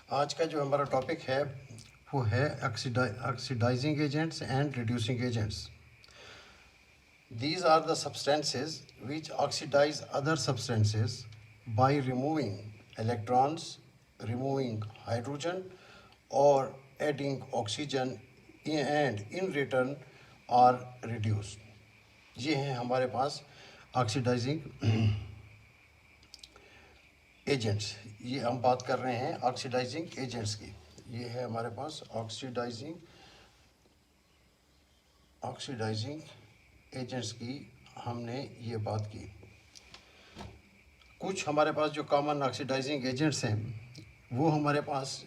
आज का जो हमारा टॉपिक है वो है oxidizing agents and reducing agents. These are the substances which oxidize other substances by removing electrons, removing hydrogen, or adding oxygen, and in return are reduced. ये हैं हमारे पास ऑक्सीडाइजिंग एजेंट्स. ये हम बात कर रहे हैं ऑक्सीडाइजिंग एजेंट्स की. ये है हमारे पास ऑक्सीडाइजिंग एजेंट्स की हमने ये बात की. कुछ हमारे पास जो कॉमन ऑक्सीडाइजिंग एजेंट्स हैं वो हमारे पास,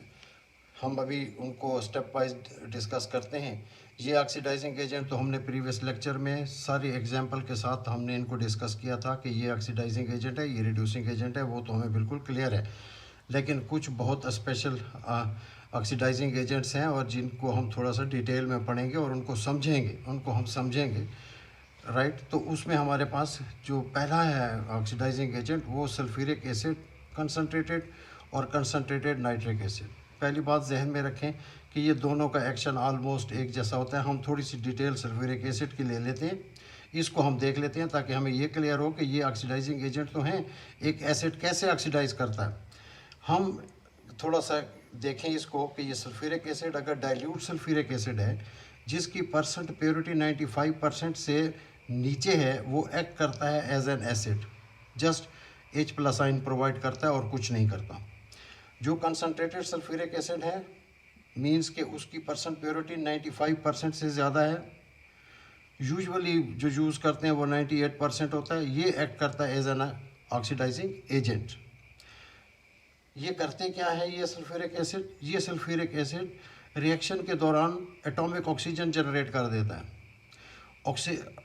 हम अभी उनको स्टेप वाइज डिस्कस करते हैं. ये ऑक्सीडाइजिंग एजेंट तो हमने प्रीवियस लेक्चर में सारी एग्जांपल के साथ हमने इनको डिस्कस किया था कि ये ऑक्सीडाइजिंग एजेंट है, ये रिड्यूसिंग एजेंट है, वो तो हमें बिल्कुल क्लियर है. लेकिन कुछ बहुत स्पेशल ऑक्सीडाइजिंग एजेंट्स हैं और जिनको हम थोड़ा सा डिटेल में पढ़ेंगे और उनको हम समझेंगे. राइट. तो उसमें हमारे पास जो पहला है ऑक्सीडाइजिंग एजेंट वो सल्फ्यूरिक एसिड कंसनट्रेटेड और कंसनट्रेटेड नाइट्रिक एसिड. पहली बात जहन में रखें कि ये दोनों का एक्शन ऑलमोस्ट एक जैसा होता है. हम थोड़ी सी डिटेल सल्फ्यूरिक एसिड की ले लेते हैं, इसको हम देख लेते हैं ताकि हमें ये क्लियर हो कि ये ऑक्सीडाइजिंग एजेंट तो हैं. एक एसिड कैसे ऑक्सीडाइज करता है हम थोड़ा सा देखें इसको कि ये सल्फ्यूरिक एसिड अगर डाइल्यूट सल्फ्यूरिक एसिड है जिसकी परसेंट प्योरिटी 95% से नीचे है, वो एक्ट करता है as an acid, just H+ ion provide करता है और कुछ नहीं करता. जो कंसनट्रेटेड सल्फ्यूरिक एसिड है मींस कि उसकी परसेंट प्योरिटी 95% से ज़्यादा है. यूजुअली जो यूज़ करते हैं वो 98% होता है. ये एक्ट करता है एज एन ऑक्सीडाइजिंग एजेंट. ये करते क्या है ये सल्फ्यूरिक एसिड रिएक्शन के दौरान एटॉमिक ऑक्सीजन जनरेट कर देता है.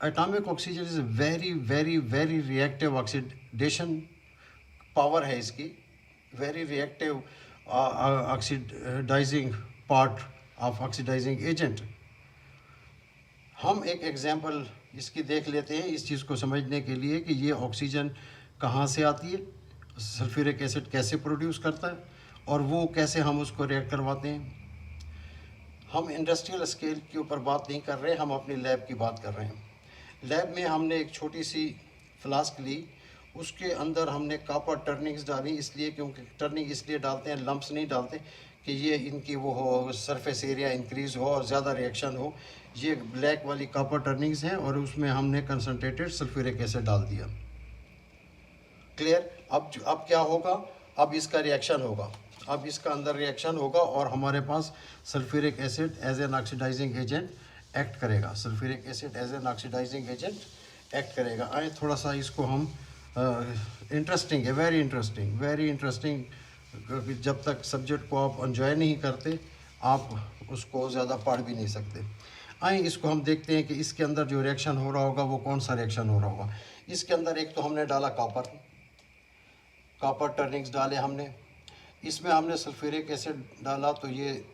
Atomic oxygen is very very very reactive oxidation power है इसकी, very reactive oxidizing part of oxidizing agent. हम एक एग्जांपल इसकी देख लेते हैं इस चीज़ को समझने के लिए कि ये ऑक्सीजन कहाँ से आती है, सल्फ्यूरिक एसिड कैसे प्रोड्यूस करता है और वो कैसे हम उसको रिएक्ट करवाते हैं. हम इंडस्ट्रियल स्केल के ऊपर बात नहीं कर रहे, हम अपनी लैब की बात कर रहे हैं. लैब में हमने एक छोटी सी फ्लास्क ली, उसके अंदर हमने कॉपर टर्निंग्स डाली, इसलिए क्योंकि टर्निंग इसलिए डालते हैं, लम्प्स नहीं डालते कि ये इनकी वो हो सरफेस एरिया इंक्रीज़ हो और ज़्यादा रिएक्शन हो. ये ब्लैक वाली कॉपर टर्निंग्स हैं और उसमें हमने कंसनट्रेटेड सल्फ्यूरिक एसिड डाल दिया. क्लियर. अब क्या होगा, अब इसका रिएक्शन होगा, अब इसका अंदर रिएक्शन होगा और हमारे पास sulphuric acid as an oxidising agent act करेगा. Sulphuric acid as an oxidising agent act करेगा. आए थोड़ा सा इसको हम इंटरेस्टिंग है, वेरी इंटरेस्टिंग. जब तक सब्जेक्ट को आप एंजॉय नहीं करते आप उसको ज़्यादा पढ़ भी नहीं सकते. आए इसको हम देखते हैं कि इसके अंदर जो रिएक्शन हो रहा होगा वो कौन सा रिएक्शन हो रहा होगा. इसके अंदर एक तो हमने डाला कॉपर टर्निंग्स डाले हमने, इसमें हमने सल्फ्यूरिक एसिड डाला तो ये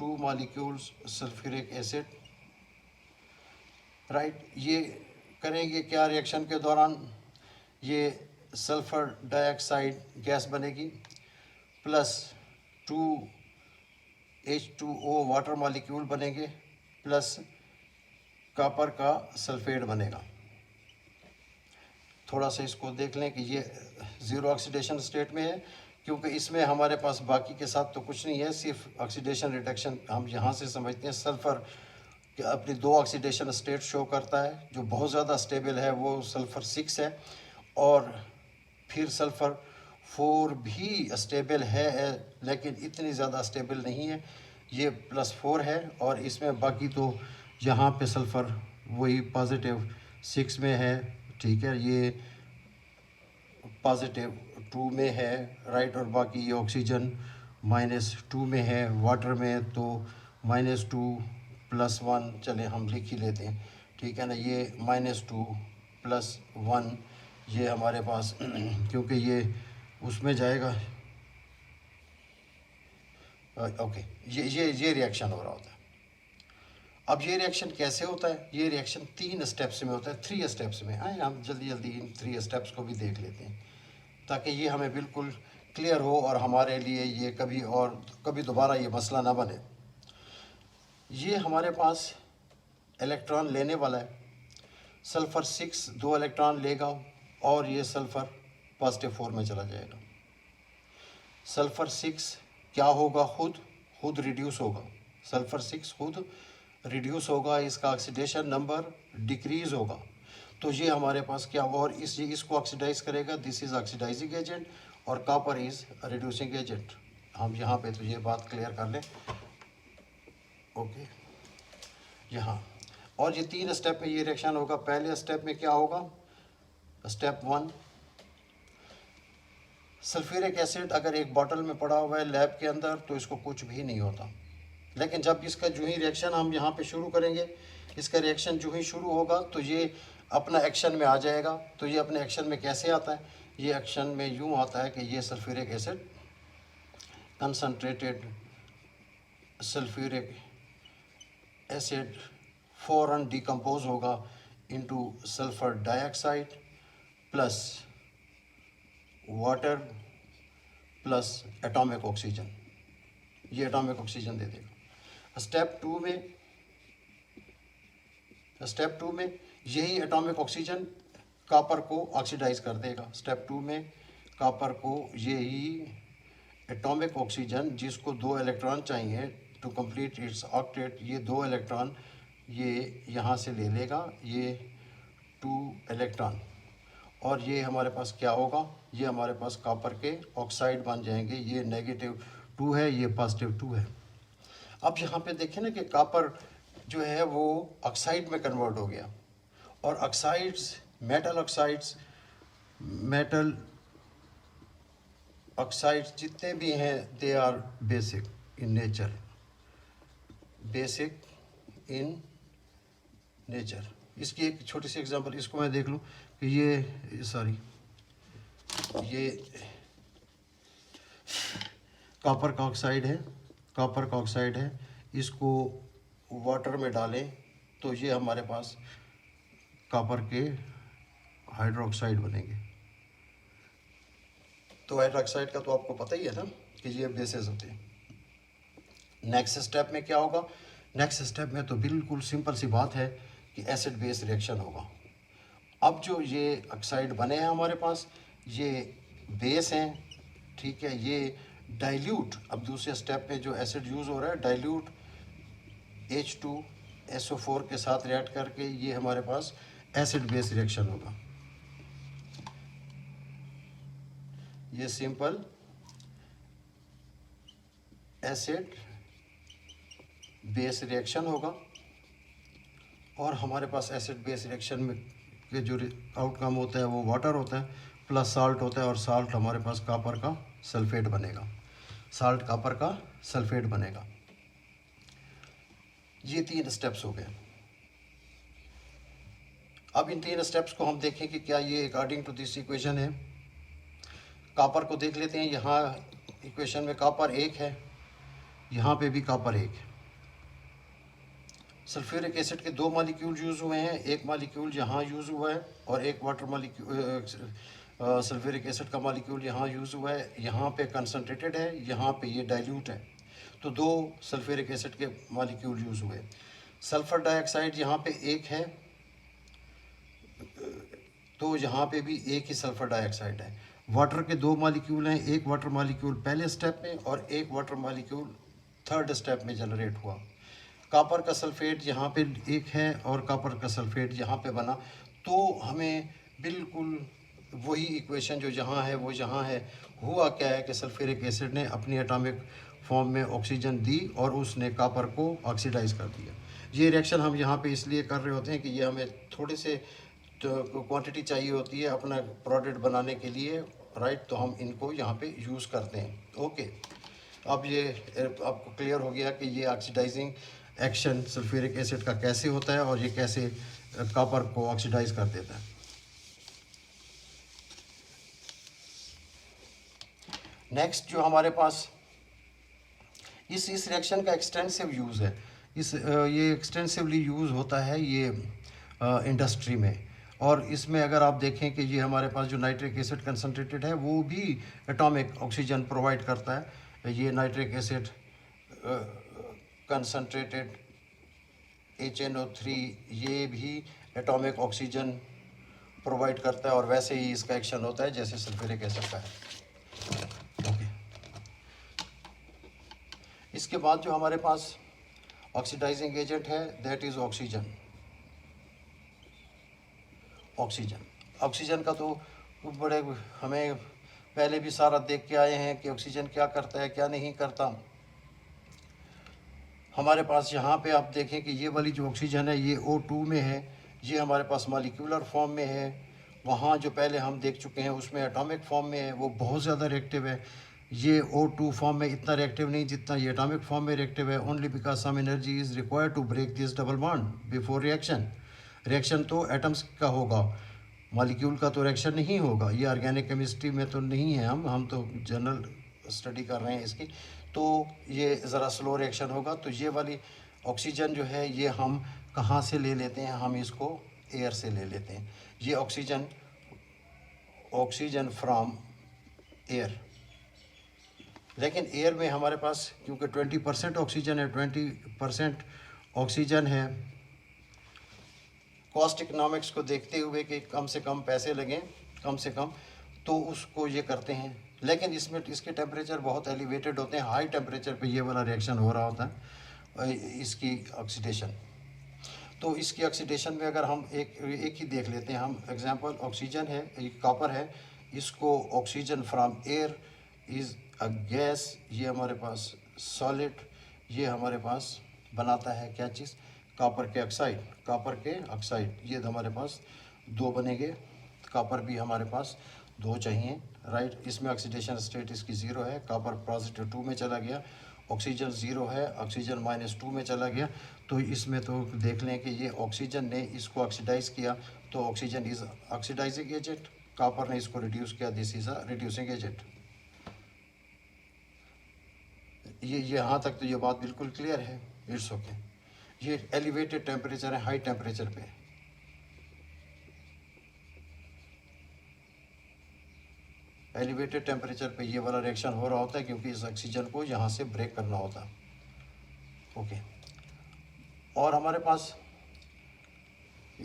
2 मॉलिक्यूल्स सल्फ्यूरिक एसिड. राइट. ये करेंगे क्या रिएक्शन के दौरान, ये सल्फ़र डाइऑक्साइड गैस बनेगी प्लस 2H2O वाटर मॉलिक्यूल बनेंगे प्लस कॉपर का सल्फेट बनेगा. थोड़ा सा इसको देख लें कि ये ज़ीरो ऑक्सीडेशन स्टेट में है क्योंकि इसमें हमारे पास बाकी के साथ तो कुछ नहीं है, सिर्फ ऑक्सीडेशन रिडक्शन हम यहाँ से समझते हैं. सल्फ़र अपनी 2 ऑक्सीडेशन स्टेट शो करता है. जो बहुत ज़्यादा स्टेबल है वो सल्फ़र 6 है और फिर सल्फ़र 4 भी स्टेबल है लेकिन इतनी ज़्यादा स्टेबल नहीं है, ये +4 है. और इसमें बाकी तो यहाँ पे सल्फ़र वही +6 में है, ठीक है, ये +2 में है. राइट. और बाकी ये ऑक्सीजन -2 में है, वाटर में तो -2 +1 चले हम लिख ही लेते हैं, ठीक है ना. ये -2 +1 ये हमारे पास क्योंकि ये उसमें जाएगा. ओके. ये रिएक्शन हो रहा होता है. अब ये रिएक्शन कैसे होता है, ये रिएक्शन 3 स्टेप्स में होता है, 3 स्टेप्स में. आए हम जल्दी इन 3 स्टेप्स को भी देख लेते हैं ताकि ये हमें बिल्कुल क्लियर हो और हमारे लिए ये कभी दोबारा ये मसला ना बने। ये हमारे पास इलेक्ट्रॉन लेने वाला है, सल्फ़र 6 2 इलेक्ट्रॉन लेगा और ये सल्फ़र +4 में चला जाएगा। सल्फ़र 6 क्या होगा, खुद रिड्यूस होगा। सल्फ़र 6 खुद रिड्यूस होगा, इसका ऑक्सीडेशन नंबर डिक्रीज़ होगा। तो ये हमारे पास क्या हुआ, और इसको ऑक्सीडाइज करेगा, दिस इज़ ऑक्सीडाइजिंग एजेंट और कॉपर इज़ रिड्यूसिंग एजेंट। हम यहाँ पे तो ये बात क्लियर कर लें, ओके। यहाँ और ये 3 स्टेप में ये रिएक्शन होगा। पहले स्टेप में क्या होगा, स्टेप 1, सल्फ्यूरिक एसिड अगर एक बॉटल में पड़ा हुआ है लैब के अंदर तो इसको कुछ भी नहीं होता, लेकिन जब इसका जो ही रिएक्शन हम यहाँ पे शुरू करेंगे, इसका रिएक्शन जो ही शुरू होगा तो ये अपना एक्शन में आ जाएगा। तो ये अपने एक्शन में कैसे आता है, ये एक्शन में यूँ आता है कि ये sulphuric acid concentrated sulphuric acid फ़ौरन डिकम्पोज होगा into sulphur dioxide plus water plus atomic oxygen, ये एटॉमिक ऑक्सीजन दे देगा। स्टेप टू में यही एटॉमिक ऑक्सीजन कॉपर को ऑक्सीडाइज कर देगा। स्टेप 2 में कॉपर को यही एटॉमिक ऑक्सीजन, जिसको 2 इलेक्ट्रॉन चाहिए टू कंप्लीट इट्स ऑक्टेट, ये 2 इलेक्ट्रॉन ये यहाँ से ले लेगा, ये 2 इलेक्ट्रॉन, और ये हमारे पास क्या होगा, ये हमारे पास कॉपर के ऑक्साइड बन जाएंगे। ये -2 है, ये +2 है। अब यहाँ पे देखें ना कि कॉपर जो है वो ऑक्साइड में कन्वर्ट हो गया, और ऑक्साइड्स मेटल ऑक्साइड्स जितने भी हैं they are basic in nature. इसकी एक छोटी सी एग्जांपल, इसको मैं देख लूँ कि ये कॉपर का ऑक्साइड है, इसको वाटर में डालें तो ये हमारे पास कॉपर के हाइड्रोक्साइड बनेंगे। तो हाइड्रोक्साइड का तो आपको पता ही है ना कि ये बेसेस होते हैं। नेक्स्ट स्टेप में क्या होगा, नेक्स्ट स्टेप में तो बिल्कुल सिंपल सी बात है कि एसिड बेस रिएक्शन होगा। अब जो ये ऑक्साइड बने हैं हमारे पास, ये बेस हैं, ठीक है। ये डाइल्यूट, अब दूसरे स्टेप में जो एसिड यूज़ हो रहा है, डाइल्यूट H2SO4 के साथ रिएक्ट करके ये हमारे पास एसिड बेस रिएक्शन होगा। ये सिंपल एसिड बेस रिएक्शन होगा, और हमारे पास एसिड बेस रिएक्शन में के जो आउटकम होता है वो वाटर होता है प्लस साल्ट होता है, और साल्ट हमारे पास कॉपर का सल्फेट बनेगा, कॉपर का सल्फेट बनेगा। ये 3 स्टेप्स हो गए। अब इन 3 स्टेप्स को हम देखें कि क्या ये अकॉर्डिंग टू दिस इक्वेशन है। कॉपर को देख लेते हैं, यहाँ इक्वेशन में कॉपर 1 है, यहाँ पे भी कॉपर 1 है। सल्फ्यूरिक एसिड के 2 मॉलिक्यूल यूज़ हुए हैं, एक मॉलिक्यूल यहाँ यूज़ हुआ है और एक वाटर मॉलिक्यूल सल्फ्यूरिक एसिड का मॉलिक्यूल यहाँ यूज़ हुआ है। यहाँ पे कंसनट्रेटेड है, यहाँ पे ये डाइल्यूट है, तो 2 सल्फ्यूरिक एसिड के मॉलिक्यूल यूज़ हुए। सल्फ़र डाइऑक्साइड यहाँ पे 1 है, तो यहाँ पे भी 1 ही सल्फ़र डाइऑक्साइड है। वाटर के 2 मॉलिक्यूल हैं, एक वाटर मॉलिक्यूल पहले स्टेप में और एक वाटर मॉलिक्यूल 3rd स्टेप में जनरेट हुआ। कॉपर का सल्फेट यहाँ पे 1 है और कॉपर का सल्फेट यहाँ पे बना, तो हमें बिल्कुल वही इक्वेशन जो यहाँ है वो यहाँ है। हुआ क्या है कि सल्फ्यूरिक एसिड ने अपनी एटॉमिक फॉर्म में ऑक्सीजन दी और उसने कॉपर को ऑक्सीडाइज कर दिया। ये रिएक्शन हम यहाँ पे इसलिए कर रहे होते हैं कि ये हमें थोड़े से क्वांटिटी चाहिए होती है अपना प्रोडक्ट बनाने के लिए, राइट, तो हम इनको यहाँ पे यूज़ करते हैं। ओके, अब ये आपको क्लियर हो गया कि ये ऑक्सीडाइजिंग एक्शन सल्फ्यूरिक एसिड का कैसे होता है और ये कैसे कॉपर को ऑक्सीडाइज कर देता है। नेक्स्ट जो हमारे पास इस रिएक्शन का एक्सटेंसिव यूज़ है, ये एक्सटेंसिवली यूज़ होता है ये इंडस्ट्री में, और इसमें अगर आप देखें कि ये हमारे पास जो नाइट्रिक एसिड कंसनट्रेटेड है वो भी एटॉमिक ऑक्सीजन प्रोवाइड करता है। ये नाइट्रिक एसिड कंसनट्रेटेड HNO3 ये भी एटॉमिक ऑक्सीजन प्रोवाइड करता है और वैसे ही इसका एक्शन होता है जैसे सल्फ्यूरिक एसिड का है। ओके, इसके बाद जो हमारे पास ऑक्सीडाइजिंग एजेंट है दैट इज़ ऑक्सीजन। ऑक्सीजन का तो बड़े हमें पहले भी सारा देख के आए हैं कि ऑक्सीजन क्या करता है क्या नहीं करता। हमारे पास यहाँ पे आप देखें कि ये वाली जो ऑक्सीजन है ये O2 में है, ये हमारे पास मॉलिक्यूलर फॉर्म में है। वहाँ जो पहले हम देख चुके हैं उसमें एटॉमिक फॉर्म में है, वो बहुत ज़्यादा रिएक्टिव है। ये O2 फॉर्म में इतना रिएक्टिव नहीं जितना ये एटॉमिक फॉर्म में रिएक्टिव है, only because some energy is required to break this double bond before reaction. Reaction तो एटम्स का होगा, मॉलिक्यूल का तो रिएक्शन नहीं होगा। ये ऑर्गेनिक केमिस्ट्री में तो नहीं है, हम तो जनरल स्टडी कर रहे हैं इसकी, तो ये ज़रा स्लो रिएक्शन होगा। तो ये वाली ऑक्सीजन जो है ये हम कहाँ से ले लेते हैं, हम इसको एयर से ले लेते हैं। ये ऑक्सीजन फ्रॉम एयर। लेकिन एयर में हमारे पास क्योंकि 20% ऑक्सीजन है, 20% ऑक्सीजन है, कॉस्ट इकोनॉमिक्स को देखते हुए कि कम से कम पैसे लगें कम से कम, तो उसको ये करते हैं। लेकिन इसमें इसके टेम्परेचर बहुत एलिवेटेड होते हैं, हाई टेम्परेचर पे ये वाला रिएक्शन हो रहा होता है इसकी ऑक्सीडेशन। तो इसकी ऑक्सीडेशन में अगर हम एक ही देख लेते हैं हम एग्जांपल, ऑक्सीजन है, एक कॉपर है, इसको oxygen from air is a gas, ये हमारे पास सॉलिड, ये हमारे पास बनाता है क्या चीज़, कॉपर के ऑक्साइड। ये हमारे पास दो बनेंगे, कॉपर भी हमारे पास दो चाहिए, राइट। इसमें ऑक्सीडेशन स्टेट इसकी ज़ीरो है, कॉपर +2 में चला गया, ऑक्सीजन ज़ीरो है, ऑक्सीजन -2 में चला गया। तो इसमें तो देख लें कि ये ऑक्सीजन ने इसको ऑक्सीडाइज़ किया, तो oxygen is oxidising agent, copper ने इसको रिड्यूस किया, this is a reducing agent. ये यहाँ तक तो ये बात बिल्कुल क्लियर है, इट्स ओके। ये एलिवेटेड टेम्परेचर है, हाई टेम्परेचर पे। एलिवेटेड टेम्परेचर पे ये वाला रिएक्शन हो रहा होता है क्योंकि इस ऑक्सीजन को यहाँ से ब्रेक करना होता है। ओके, और हमारे पास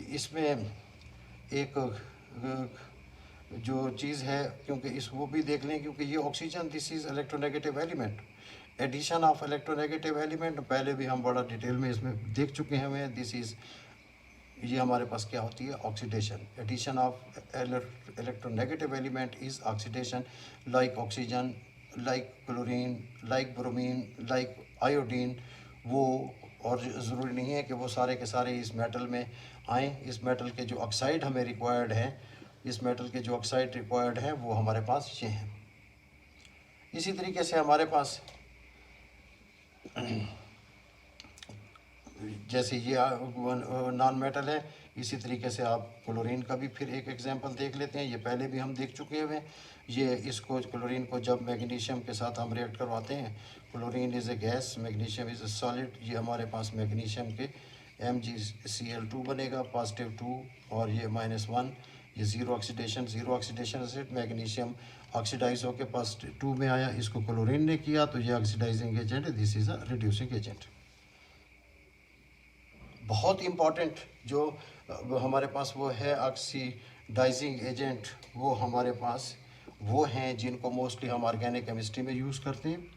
इसमें एक जो चीज़ है, क्योंकि इस वो भी देख लें, क्योंकि ये oxygen this is electronegative element, addition of electronegative element पहले भी हम बड़ा डिटेल में इसमें देख चुके हैं हमें। दिस इज़ ये हमारे पास क्या होती है, oxidation. Addition of electronegative element is oxidation, like oxygen, like chlorine, like bromine, like iodine. वो और ज़रूरी नहीं है कि वो सारे के सारे इस मेटल में आएँ। इस मेटल के जो ऑक्साइड हमें रिक्वायर्ड है, इस मेटल के जो ऑक्साइड रिक्वायर्ड हैं वो हमारे पास ये हैं। इसी तरीके से हमारे पास जैसे ये नॉन मेटल है, इसी तरीके से आप क्लोरीन का भी फिर एक एग्जांपल देख लेते हैं। ये पहले भी हम देख चुके हुए हैं। ये इसको क्लोरीन को जब मैग्नीशियम के साथ हम रिएक्ट करवाते हैं, chlorine is a gas, magnesium is a solid. ये हमारे पास मैग्नीशियम के MgCl2 बनेगा +2 और ये -1, ये zero oxidation acid, magnesium oxidise होकर +2 में आया, इसको क्लोरीन ने किया, तो ये ऑक्सीडाइजिंग एजेंट है, this is a reducing agent. बहुत इम्पॉर्टेंट जो हमारे पास वो है ऑक्सीडाइजिंग एजेंट, वो हमारे पास वो हैं जिनको मोस्टली हम ऑर्गेनिक केमिस्ट्री में यूज़ करते हैं।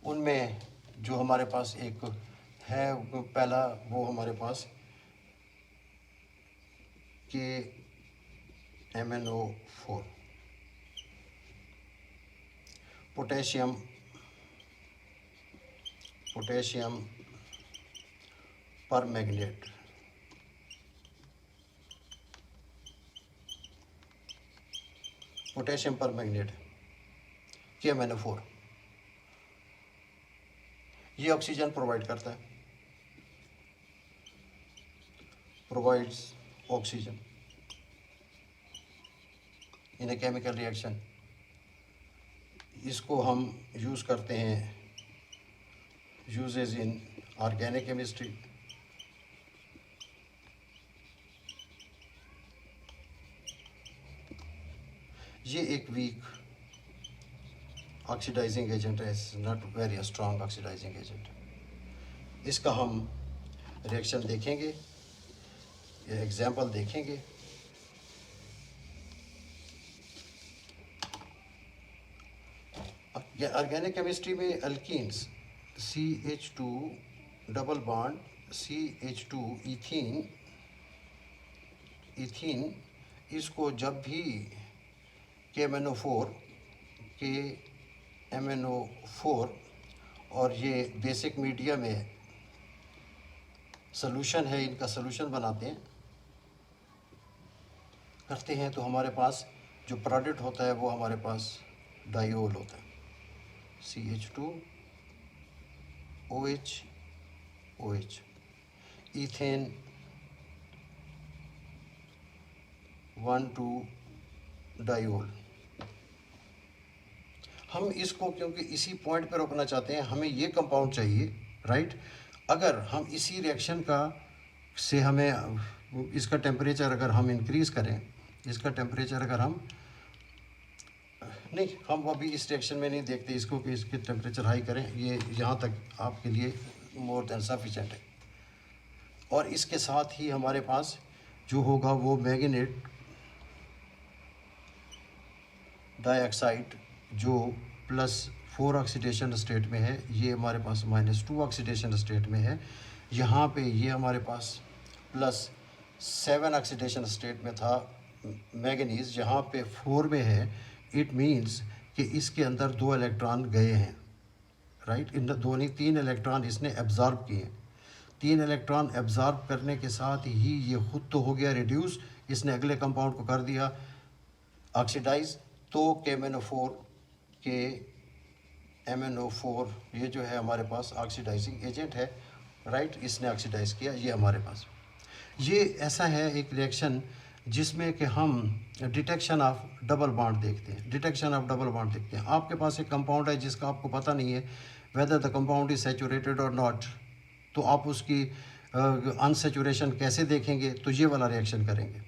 उनमें जो हमारे पास एक है पहला, वो हमारे पास KMnO4, potassium permanganate. Potassium permanganate KMnO4 ये ऑक्सीजन प्रोवाइड करता है, provides oxygen in a chemical reaction. इसको हम यूज़ करते हैं, यूजेज इन ऑर्गेनिक केमिस्ट्री। ये एक वीक ऑक्सीडाइजिंग एजेंट है, not very strong oxidising agent. इसका हम रिएक्शन देखेंगे, एग्जाम्पल देखेंगे। ऑर्गेनिक केमिस्ट्री में alkenes CH2 double bond CH2 ethene इसको जब भी KMnO4 और ये बेसिक मीडिया में सॉल्यूशन है, इनका सॉल्यूशन बनाते हैं करते हैं, तो हमारे पास जो प्रोडक्ट होता है वो हमारे पास डायोल होता है, CH2 OH इथेन 1,2 डायोल। हम इसको क्योंकि इसी पॉइंट पर रोकना चाहते हैं, हमें ये कंपाउंड चाहिए, राइट। अगर हम इसी रिएक्शन का से हमें इसका टेम्परेचर अगर हम इंक्रीज़ करें, इसका टेम्परेचर अगर हम नहीं, हम अभी इस रिएक्शन में नहीं देखते इसको कि इसके टेम्परेचर हाई करें, ये यहाँ तक आपके लिए मोर देन सफिशेंट है। और इसके साथ ही हमारे पास जो होगा वो मैंगनेट डाइऑक्साइड जो +4 ऑक्सीडेशन स्टेट में है, ये हमारे पास -2 ऑक्सीडेशन स्टेट में है। यहाँ पे ये हमारे पास +7 ऑक्सीडेशन स्टेट में था मैंगनीज, यहाँ पे 4 में है। इट मीन्स कि इसके अंदर 2 इलेक्ट्रॉन गए हैं, राइट। इन दो नहीं 3 इलेक्ट्रॉन इसने एब्जॉर्ब किए। 3 इलेक्ट्रॉन एब्जॉर्ब करने के साथ ही ये खुद तो हो गया रिड्यूस, इसने अगले कंपाउंड को कर दिया ऑक्सीडाइज। तो KMnO4 ये जो है हमारे पास ऑक्सीडाइजिंग एजेंट है, राइट। इसने ऑक्सीडाइज किया, ये हमारे पास ये ऐसा है एक रिएक्शन जिसमें कि हम डिटेक्शन ऑफ डबल बॉन्ड देखते हैं। डिटेक्शन ऑफ डबल बॉन्ड देखते हैं। आपके पास एक कंपाउंड है जिसका आपको पता नहीं है whether the compound is saturated और नॉट, तो आप उसकी अनसैचुरेशन कैसे देखेंगे? तो ये वाला रिएक्शन करेंगे।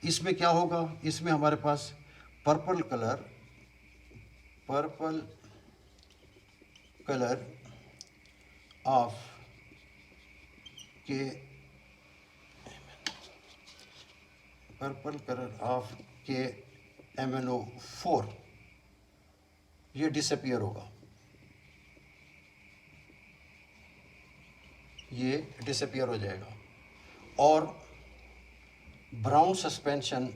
इसमें क्या होगा, इसमें हमारे पास पर्पल कलर ऑफ KMnO4 ये डिसअपियर होगा, ये डिसअपियर हो जाएगा। और brown suspension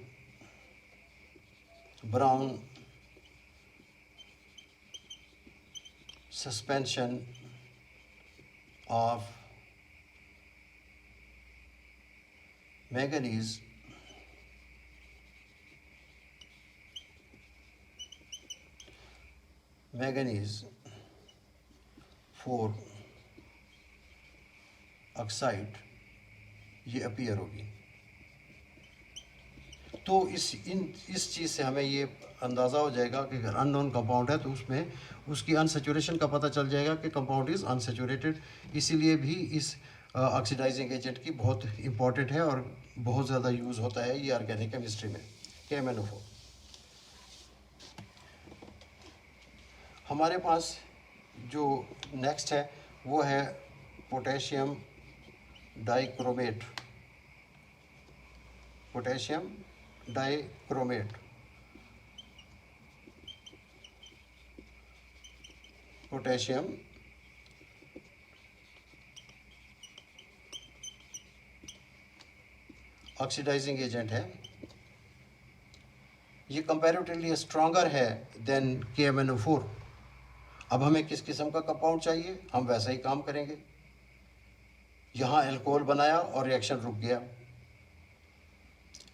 of manganese manganese 4 oxide ये अपीयर होगी। तो इस चीज़ से हमें ये अंदाज़ा हो जाएगा कि अगर अननोन कंपाउंड है तो उसमें उसकी अनसैचुरेशन का पता चल जाएगा कि कंपाउंड इज़ अनसैचुरेटेड। इसीलिए भी इस ऑक्सीडाइजिंग एजेंट की बहुत इंपॉर्टेंट है और बहुत ज़्यादा यूज़ होता है ये ऑर्गेनिक केमिस्ट्री में, KMnO4। हमारे पास जो नेक्स्ट है वो है potassium dichromate. Potassium dichromate potassium oxidising agent है। ये कंपैरेटिवली स्ट्रॉन्गर है देन KMnO4। अब हमें किस किस्म का कंपाउंड चाहिए, हम वैसा ही काम करेंगे। यहाँ एल्कोहल बनाया और रिएक्शन रुक गया।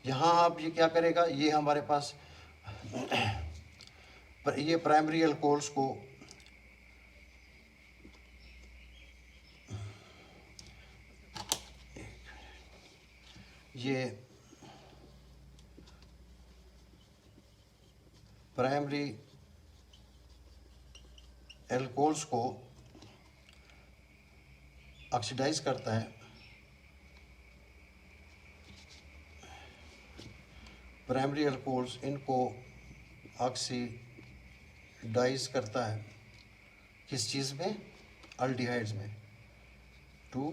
यहाँ आप ये क्या करेगा, ये हमारे पास ये प्राइमरी एल्कोहल्स को ये प्राइमरी एल्कोहल्स को ऑक्सीडाइज करता है। प्राइमरी एल्कोहल्स इनको ऑक्सीडाइज करता है किस चीज़ में, अल्डिहाइड्स में, टू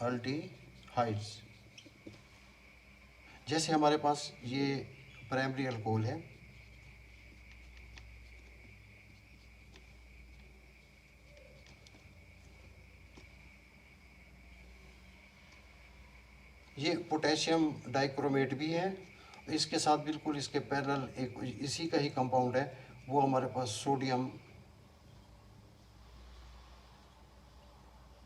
अल्डिहाइड्स। जैसे हमारे पास ये प्राइमरी अल्कोहल है, ये पोटेशियम डाइक्रोमेट भी है, इसके साथ बिल्कुल इसके पैरेलल एक इसी का ही कंपाउंड है, वो हमारे पास सोडियम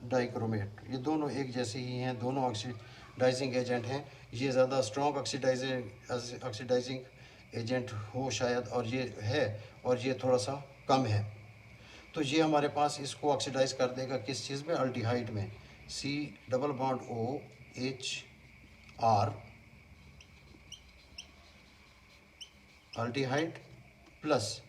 डाइक्रोमेट। ये दोनों एक जैसे ही हैं, दोनों ऑक्सीडाइजिंग एजेंट हैं। ये ज़्यादा स्ट्रॉन्ग ऑक्सीडाइजिंग एजेंट हो शायद, और ये है, और ये थोड़ा सा कम है। तो ये हमारे पास इसको ऑक्सीडाइज कर देगा किस चीज़ में, अल्डिहाइड में, C double bond O H R, aldehyde plus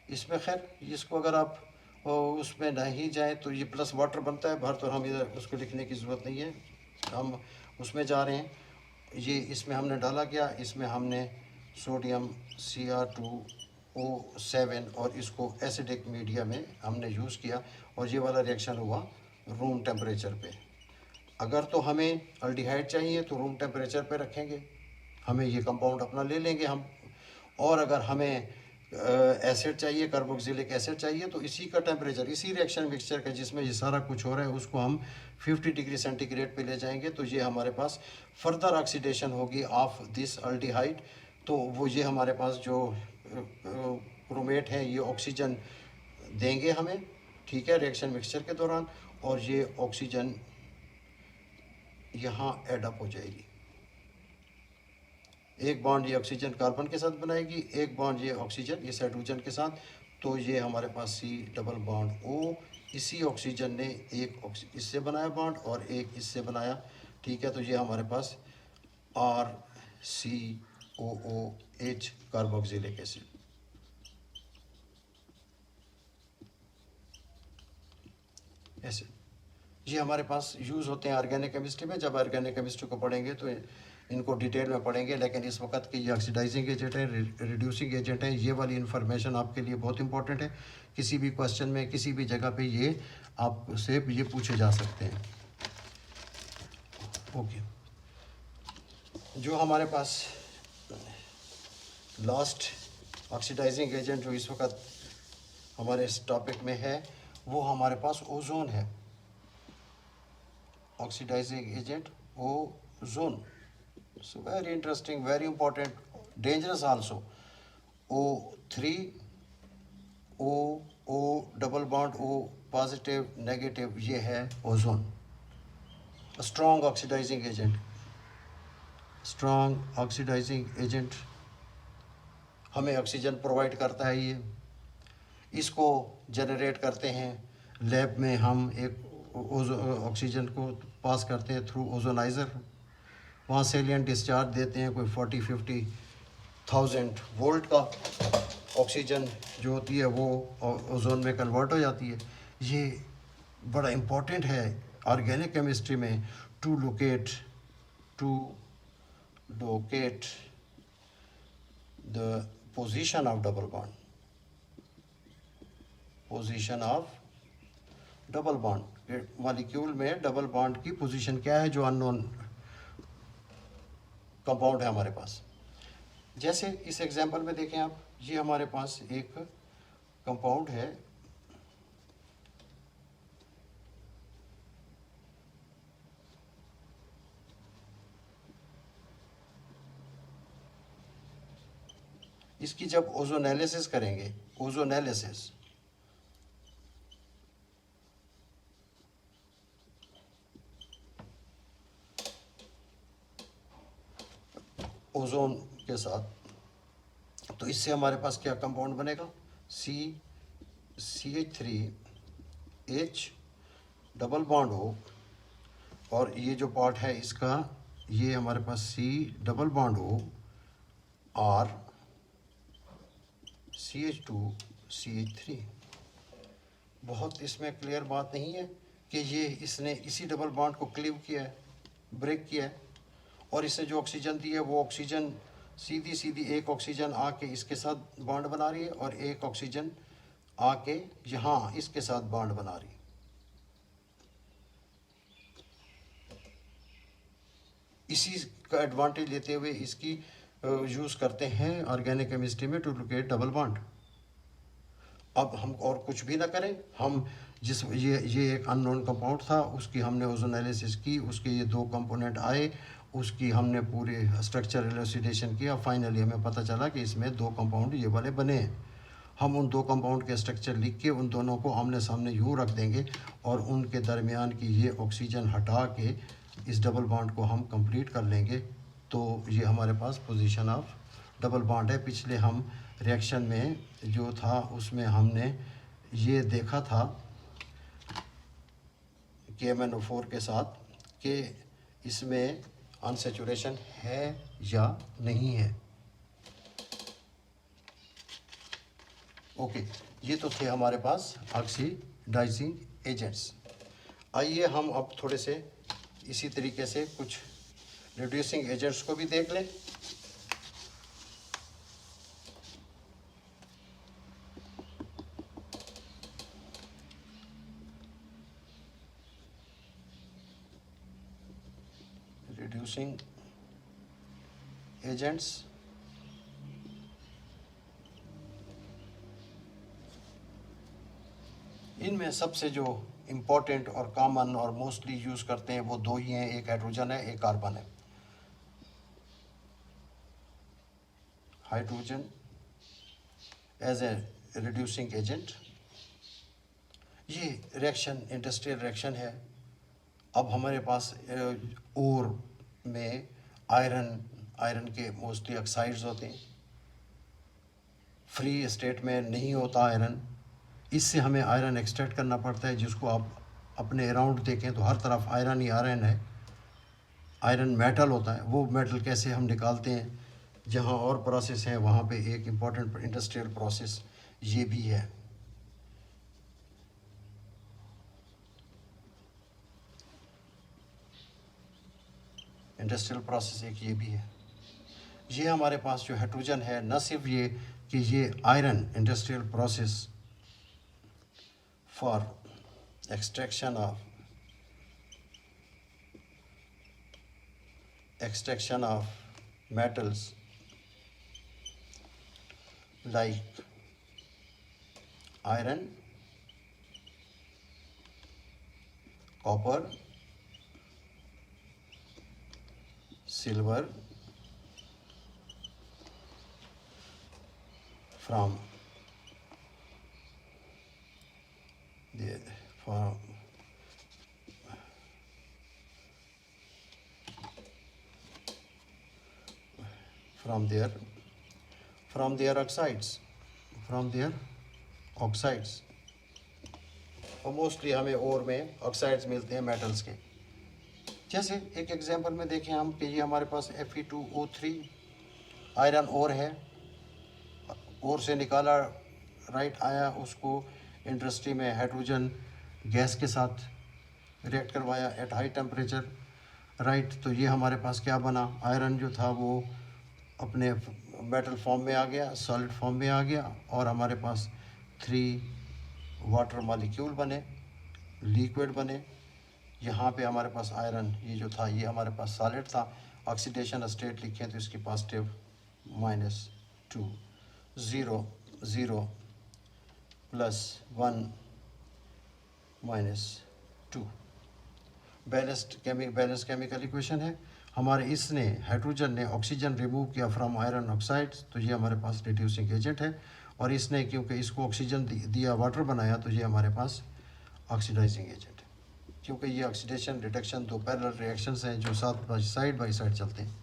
इसमें, खैर इसको अगर आप उसमें नहीं जाए तो ये प्लस वाटर बनता है बाहर, तो हम इधर उसको लिखने की ज़रूरत नहीं है, हम उसमें जा रहे हैं। ये इसमें हमने डाला क्या, इसमें हमने सोडियम Cr2O7 और इसको एसिडिक मीडिया में हमने यूज़ किया, और ये वाला रिएक्शन हुआ रूम टेम्परेचर पे। अगर तो हमें अल्डिहाइड चाहिए तो रूम टेम्परेचर पे रखेंगे, हमें ये कंपाउंड अपना ले लेंगे हम। और अगर हमें एसिड चाहिए, कार्बोक्सिलिक एसिड चाहिए, तो इसी का टेम्परेचर, इसी रिएक्शन मिक्सचर का जिसमें ये सारा कुछ हो रहा है, उसको हम 50 डिग्री सेंटीग्रेड पे ले जाएंगे। तो ये हमारे पास फर्दर ऑक्सीडेशन होगी ऑफ दिस अल्डिहाइड। तो वो ये हमारे पास जो क्रोमेट है ये ऑक्सीजन देंगे हमें, ठीक है, रिएक्शन मिक्सचर के दौरान, और ये ऑक्सीजन यहाँ एडअप हो जाएगी। एक बॉन्ड ये ऑक्सीजन कार्बन के साथ बनाएगी, एक बॉन्ड ये ऑक्सीजन इस हाइड्रोजन के साथ। तो ये हमारे पास सी डबल बॉन्ड ओ, इसी ऑक्सीजन ने एक इससे बनाया बॉन्ड और एक इससे बनाया, ठीक है। तो ये हमारे पास RCOOH कार्बोक्सिलिक एसिड। एसिड ये हमारे पास यूज़ होते हैं ऑर्गेनिक केमिस्ट्री में। जब ऑर्गेनिक केमिस्ट्री को पढ़ेंगे तो इनको डिटेल में पढ़ेंगे, लेकिन इस वक्त के ये ऑक्सीडाइजिंग एजेंट है, रिड्यूसिंग एजेंट है। ये वाली इन्फॉर्मेशन आपके लिए बहुत इंपॉर्टेंट है। किसी भी क्वेश्चन में, किसी भी जगह पे ये आपसे ये पूछे जा सकते हैं। ओके, जो हमारे पास लास्ट ऑक्सीडाइजिंग एजेंट जो इस वक्त हमारे इस टॉपिक में है, वो हमारे पास ओजोन है। Oxidising agent ozone, so very interesting, very important, dangerous also. O3 O double bond O positive negative, ये है ozone. Strong oxidising agent, strong oxidising agent हमें ऑक्सीजन प्रोवाइड करता है। ये इसको जनरेट करते हैं लैब में, हम एक ऑक्सीजन को पास करते हैं थ्रू ओजोनाइज़र, वहाँ सेलियन डिस्चार्ज देते हैं, कोई 40-50,000 वोल्ट का ऑक्सीजन जो होती है वो ओजोन में कन्वर्ट हो जाती है। ये बड़ा इम्पोर्टेंट है ऑर्गेनिक केमिस्ट्री में, to locate the position of double bond, position of double bond. Molecule में डबल बॉन्ड की पोजीशन क्या है, जो अननोन कंपाउंड है हमारे पास। जैसे इस एग्जांपल में देखें आप, ये हमारे पास एक कंपाउंड है, इसकी जब ओजोनेलिसिस करेंगे, ओजोनेलिसिस, ओजोन के साथ, तो इससे हमारे पास क्या कंपाउंड बनेगा, CH3H डबल बॉन्ड हो, और ये जो पार्ट है इसका, ये हमारे पास C डबल बॉन्ड हो, R CH2CH3। बहुत इसमें क्लियर बात नहीं है कि ये इसने इसी डबल बॉन्ड को क्लीव किया है, ब्रेक किया है, और इसने जो ऑक्सीजन दी है वो ऑक्सीजन सीधी सीधी एक ऑक्सीजन आके इसके साथ बॉन्ड बना रही है और एक ऑक्सीजन आके यहाँ इसके साथ बॉन्ड बना रही है। इसी का एडवांटेज लेते हुए इसकी यूज़ करते हैं ऑर्गेनिक केमिस्ट्री में टू लोकेट डबल बॉन्ड। अब हम और कुछ भी ना करें, हम जिस ये एक अननोन कंपाउंड था, उसकी हमने ओजोन एनालिसिस की, उसके ये दो कंपोनेंट आए, उसकी हमने पूरे स्ट्रक्चर एलुसिडेशन किया, फाइनली हमें पता चला कि इसमें दो कंपाउंड ये वाले बने हैं। हम उन दो कंपाउंड के स्ट्रक्चर लिख के उन दोनों को आमने सामने यूँ रख देंगे और उनके दरमियान की ये ऑक्सीजन हटा के इस डबल बॉन्ड को हम कंप्लीट कर लेंगे। तो ये हमारे पास पोजीशन ऑफ डबल बॉन्ड है। पिछले हम रिएक्शन में जो था उसमें हमने ये देखा था KMnO4 के साथ कि इसमें अनसैचुरेशन है या नहीं है। ओके, ये तो थे हमारे पास ऑक्सीडाइजिंग एजेंट्स। आइए हम अब थोड़े से इसी तरीके से कुछ रिड्यूसिंग एजेंट्स को भी देख लें। रिड्यूसिंग एजेंट्स इनमें सबसे जो इम्पोर्टेंट और कॉमन और मोस्टली यूज़ करते हैं वो दो ही हैं, एक हाइड्रोजन है, एक कार्बन है। Hydrogen as a reducing agent, ये रिएक्शन इंडस्ट्रियल रिएक्शन है। अब हमारे पास ओर में आयरन के मोस्टली ऑक्साइड्स होते हैं, फ्री स्टेट में नहीं होता आयरन। इससे हमें आयरन एक्सट्रैक्ट करना पड़ता है, जिसको आप अपने अराउंड देखें तो हर तरफ आयरन ही आयरन है। आयरन मेटल होता है, वो मेटल कैसे हम निकालते हैं, जहाँ और प्रोसेस है वहाँ पे एक इम्पॉर्टेंट इंडस्ट्रियल प्रोसेस ये भी है। इंडस्ट्रियल प्रोसेस एक ये भी है। ये हमारे पास जो हाइड्रोजन है, न सिर्फ ये कि ये iron industrial process for extraction of metals like iron, copper, silver from their oxides और मोस्टली हमें ओर में ऑक्साइड्स मिलते हैं मेटल्स के। जैसे एक एग्जांपल में देखें हम कि ये हमारे पास Fe2O3 आयरन ओर है, ओर से निकाला राइट आया, उसको इंडस्ट्री में हाइड्रोजन गैस के साथ रिएक्ट करवाया एट हाई टेम्परेचर राइट। तो ये हमारे पास क्या बना, आयरन जो था वो अपने मेटल फॉर्म में आ गया, सॉलिड फॉर्म में आ गया और हमारे पास 3 वाटर मॉलिक्यूल बने, लिक्विड बने। यहाँ पे हमारे पास आयरन ये जो था ये हमारे पास सॉलिड था, ऑक्सीडेशन स्टेट लिखें तो इसकी पॉजिटिव -2 0 0 +1 -2 बैलेंस केमिकल इक्वेशन है हमारे। इसने हाइड्रोजन ने ऑक्सीजन रिमूव किया फ्रॉम आयरन ऑक्साइड्स, तो ये हमारे पास रिड्यूसिंग एजेंट है। और इसने क्योंकि इसको ऑक्सीजन दिया, वाटर बनाया, तो ये हमारे पास ऑक्सीडाइजिंग एजेंट है। क्योंकि ये ऑक्सीडेशन रिडक्शन दो पैरेलल रिएक्शंस हैं जो साइड बाय साइड चलते हैं।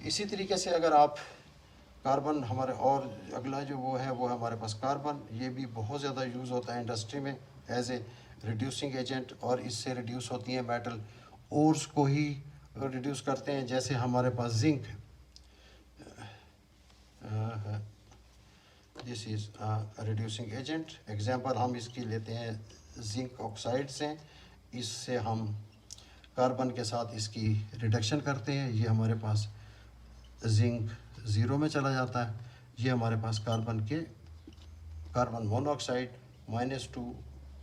इसी तरीके से अगर आप कार्बन हमारे और अगला जो वो है हमारे पास कार्बन, ये भी बहुत ज़्यादा यूज़ होता है इंडस्ट्री में एज ए रिड्यूसिंग एजेंट। और इससे रिड्यूस होती हैं मेटल, ओर्स को ही रिड्यूस करते हैं। जैसे हमारे पास zinc, this is reducing agent. Example हम इसकी लेते हैं जिंक ऑक्साइड से, इससे हम कार्बन के साथ इसकी रिडक्शन करते हैं। ये हमारे पास जिंक ज़ीरो में चला जाता है। ये हमारे पास कार्बन मोनोऑक्साइड -2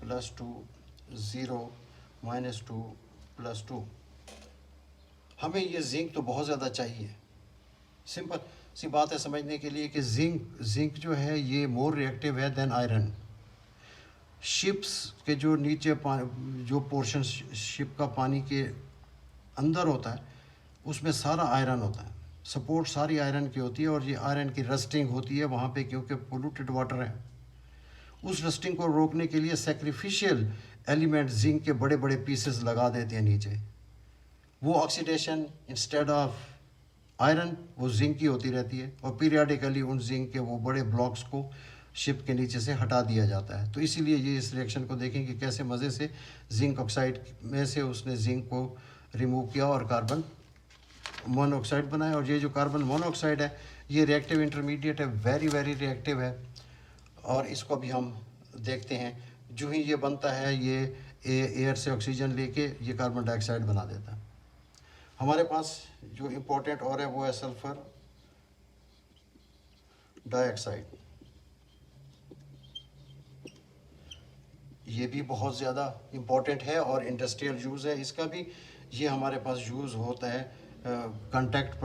+2 0 -2 +2। हमें ये जिंक तो बहुत ज़्यादा चाहिए। सिंपल सी बात है समझने के लिए कि जिंक जो है ये मोर रिएक्टिव है देन आयरन। शिप्स के जो नीचे जो पोर्शन शिप का पानी के अंदर होता है उसमें सारा आयरन होता है, सपोर्ट सारी आयरन की होती है, और ये आयरन की रस्टिंग होती है वहाँ पे क्योंकि पोल्यूटेड वाटर है। उस रस्टिंग को रोकने के लिए सैक्रिफिशियल एलिमेंट जिंक के बड़े बड़े पीसेस लगा देते हैं नीचे। वो ऑक्सीडेशन इंस्टेड ऑफ आयरन वो जिंक की होती रहती है, और पीरियडिकली उन जिंक के वो बड़े ब्लॉक्स को शिप के नीचे से हटा दिया जाता है। तो इसीलिए ये इस रिएक्शन को देखें कि कैसे मज़े से जिंक ऑक्साइड में से उसने जिंक को रिमूव किया और कार्बन मोनोऑक्साइड बनाया। और ये जो कार्बन मोनोऑक्साइड है ये रिएक्टिव इंटरमीडिएट है, वेरी वेरी रिएक्टिव है। और इसको भी हम देखते हैं, जो ही ये बनता है ये एयर से ऑक्सीजन लेके ये कार्बन डाइऑक्साइड बना देता है। हमारे पास जो इम्पोर्टेंट और है वो है सल्फर डाइऑक्साइड। ये भी बहुत ज़्यादा इम्पोर्टेंट है और इंडस्ट्रियल यूज़ है इसका भी। ये हमारे पास यूज़ होता है कांटेक्ट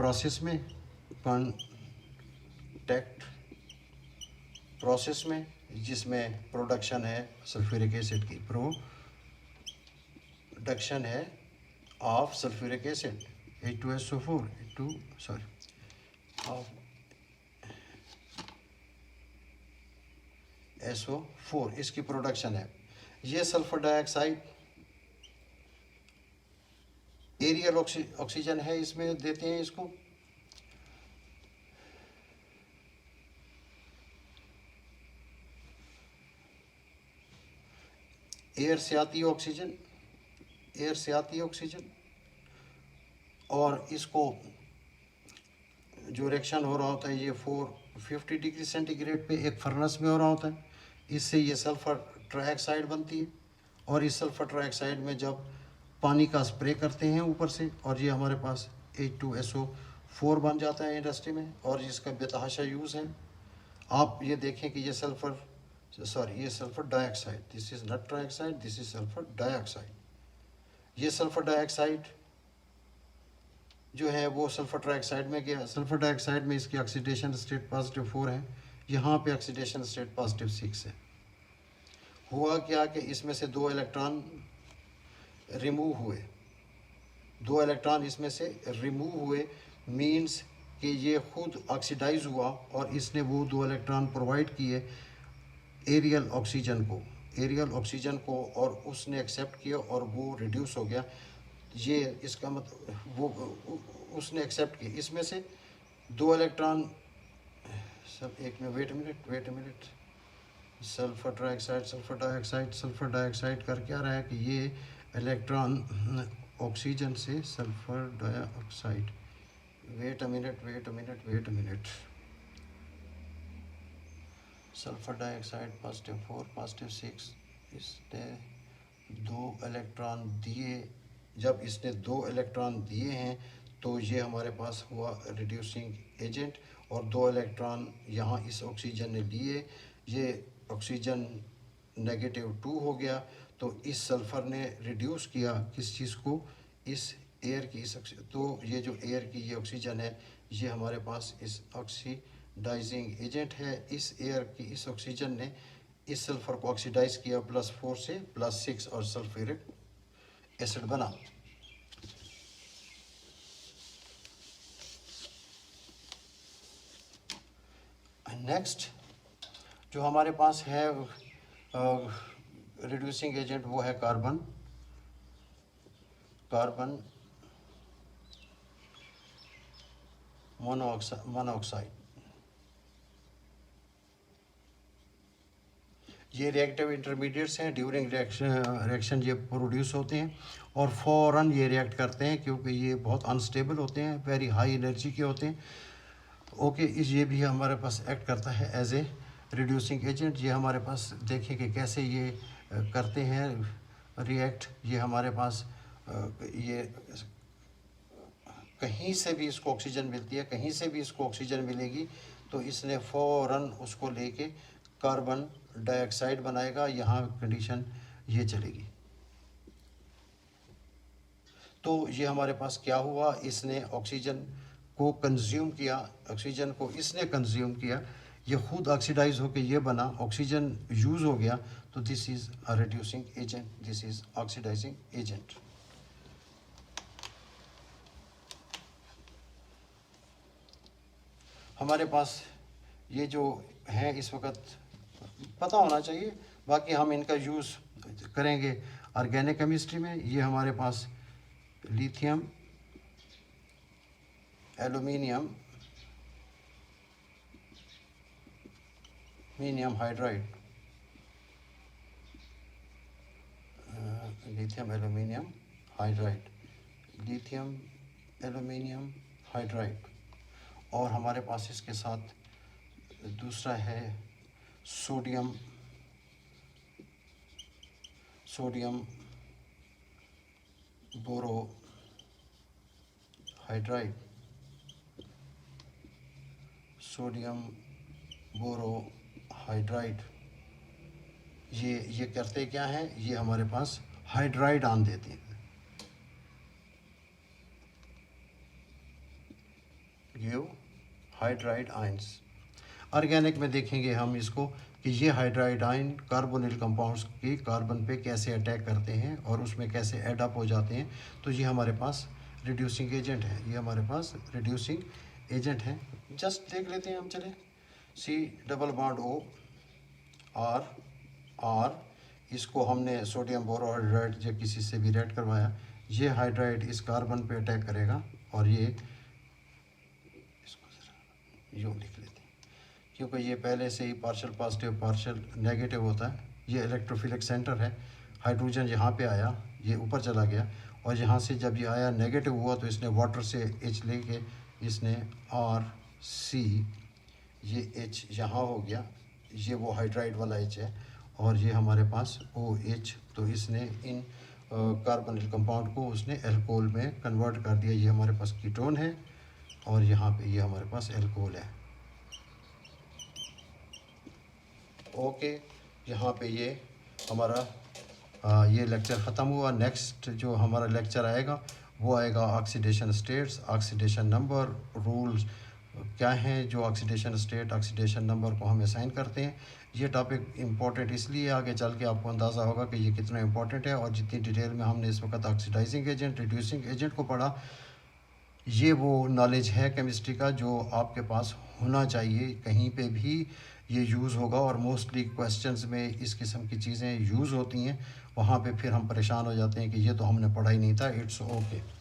प्रोसेस में, जिसमें प्रोडक्शन है सल्फ्यूरिक एसिड की, प्रोडक्शन है of sulphuric acid H2SO4 SO4 इसकी प्रोडक्शन है। ये सल्फर डाइऑक्साइड एरियल ऑक्सीजन है, इसमें देते हैं इसको। एयर से आती है ऑक्सीजन, और इसको जो रिएक्शन हो रहा होता है ये 450 डिग्री सेंटीग्रेड पे एक फर्नेस में हो रहा होता है। इससे ये सल्फर ट्राइऑक्साइड बनती है, और इस सल्फर ट्राइऑक्साइड में जब पानी का स्प्रे करते हैं ऊपर से, और ये हमारे पास H2SO4 बन जाता है इंडस्ट्री में, और इसका बेतहाशा यूज़ है। आप ये देखें कि ये sulphur dioxide, this is not trioxide, this is sulphur dioxide. ये सल्फर डाइऑक्साइड जो है वो सल्फर ट्राइऑक्साइड में गया। सल्फर डाइऑक्साइड में इसकी ऑक्सीडेशन स्टेट +4 है, यहाँ पे ऑक्सीडेशन स्टेट +6 है। हुआ क्या कि इसमें से 2 इलेक्ट्रॉन रिमूव हुए, 2 इलेक्ट्रॉन इसमें से रिमूव हुए, मीन्स कि ये खुद ऑक्सीडाइज हुआ और इसने वो 2 इलेक्ट्रॉन प्रोवाइड किए एरियल ऑक्सीजन को, और उसने एक्सेप्ट किया और वो रिड्यूस हो गया। ये इसका मतलब वो उसने एक्सेप्ट किया। इसमें से 2 इलेक्ट्रॉन सब एक में, wait a minute, sulphur dioxide कर क्या रहा है कि ये इलेक्ट्रॉन ऑक्सीजन से sulphur dioxide, wait a minute, sulphur dioxide +4 +6, इसने 2 इलेक्ट्रॉन दिए। जब इसने 2 इलेक्ट्रॉन दिए हैं तो ये हमारे पास हुआ रिड्यूसिंग एजेंट, और 2 इलेक्ट्रॉन यहाँ इस ऑक्सीजन ने लिए, ये ऑक्सीजन -2 हो गया। तो इस सल्फ़र ने रिड्यूस किया किस चीज़ को, इस एयर की, तो ये जो एयर की ये ऑक्सीजन है ये हमारे पास इस ऑक्सीडाइजिंग एजेंट है। इस एयर की इस ऑक्सीजन ने इस सल्फ़र को ऑक्सीडाइज किया +4 से +6 और सल्फ्यूरिक एसिड बना। नेक्स्ट जो हमारे पास है रिड्यूसिंग एजेंट वो है कार्बन मोनोऑक्साइड। ये रिएक्टिव इंटरमीडिएट्स हैं, ड्यूरिंग रिएक्शन ये प्रोड्यूस होते हैं और फ़ौरन ये रिएक्ट करते हैं क्योंकि ये बहुत अनस्टेबल होते हैं, वेरी हाई एनर्जी के होते हैं। ओके, ये भी हमारे पास एक्ट करता है एज ए रिड्यूसिंग एजेंट। ये हमारे पास देखें कि कैसे ये करते हैं रिएक्ट। ये हमारे पास ये कहीं से भी इसको ऑक्सीजन मिलती है, कहीं से भी इसको ऑक्सीजन मिलेगी तो इसने फ़ौरन उसको लेके कार्बन डाइऑक्साइड बनाएगा। यहाँ कंडीशन ये चलेगी। तो ये हमारे पास क्या हुआ, इसने ऑक्सीजन को कंज्यूम किया, ऑक्सीजन को इसने कंज्यूम किया, ये खुद ऑक्सीडाइज होकर ये बना, ऑक्सीजन यूज़ हो गया, तो this is a reducing agent, this is oxidising agent. हमारे पास ये जो है इस वक्त पता होना चाहिए, बाकी हम इनका यूज़ करेंगे ऑर्गेनिक केमिस्ट्री में। ये हमारे पास lithium aluminium hydride, lithium aluminium hydride, lithium aluminium hydride. और हमारे पास इसके साथ दूसरा है sodium borohydride, sodium borohydride. ये करते क्या हैं, ये हमारे पास हाइड्राइड आन देते हैं। ये हाइड्राइड आयंस। ऑर्गेनिक में देखेंगे हम इसको कि ये हाइड्राइड आयन कार्बोनिल कंपाउंड्स के कार्बन पे कैसे अटैक करते हैं और उसमें कैसे एड अप हो जाते हैं। तो ये हमारे पास रिड्यूसिंग एजेंट है, ये हमारे पास रिड्यूसिंग एजेंट है। जस्ट देख लेते हैं हम, चले C double bond O R, इसको हमने सोडियम बोरोहाइड्राइड जो किसी से भी रिएक्ट करवाया, ये हाइड्राइड इस कार्बन पे अटैक करेगा और ये इसको यूँ लिख लेते हैं क्योंकि ये पहले से ही पार्शियल पॉजिटिव पार्शियल नेगेटिव होता है। ये इलेक्ट्रोफिलिक सेंटर है, हाइड्रोजन यहाँ पे आया, ये ऊपर चला गया और यहाँ से जब ये आया नेगेटिव हुआ तो इसने वाटर से H लेके इसने RC, ये H यहाँ हो गया, ये वो हाइड्राइड वाला H है और ये हमारे पास OH, तो इसने इन कार्बोनिल कंपाउंड को उसने एल्कोहल में कन्वर्ट कर दिया। ये हमारे पास कीटोन है और यहाँ पे ये हमारे पास एल्कोहल है। ओके, यहाँ पे ये हमारा ये लेक्चर ख़त्म हुआ। नेक्स्ट जो हमारा लेक्चर आएगा वो आएगा oxidation states, oxidation number, rules क्या हैं जो ऑक्सीडेशन स्टेट ऑक्सीडेशन नंबर को हम असाइन करते हैं। ये टॉपिक इम्पोर्टेंट इसलिए आगे चल के आपको अंदाज़ा होगा कि ये कितना इम्पोर्टेंट है। और जितनी डिटेल में हमने इस वक्त ऑक्सीडाइजिंग एजेंट रिड्यूसिंग एजेंट को पढ़ा, ये वो नॉलेज है केमिस्ट्री का जो आपके पास होना चाहिए, कहीं पे भी ये यूज़ होगा और मोस्टली क्वेश्चंस में इस किस्म की चीज़ें यूज़ होती हैं। वहाँ पे फिर हम परेशान हो जाते हैं कि ये तो हमने पढ़ा ही नहीं था। It's okay.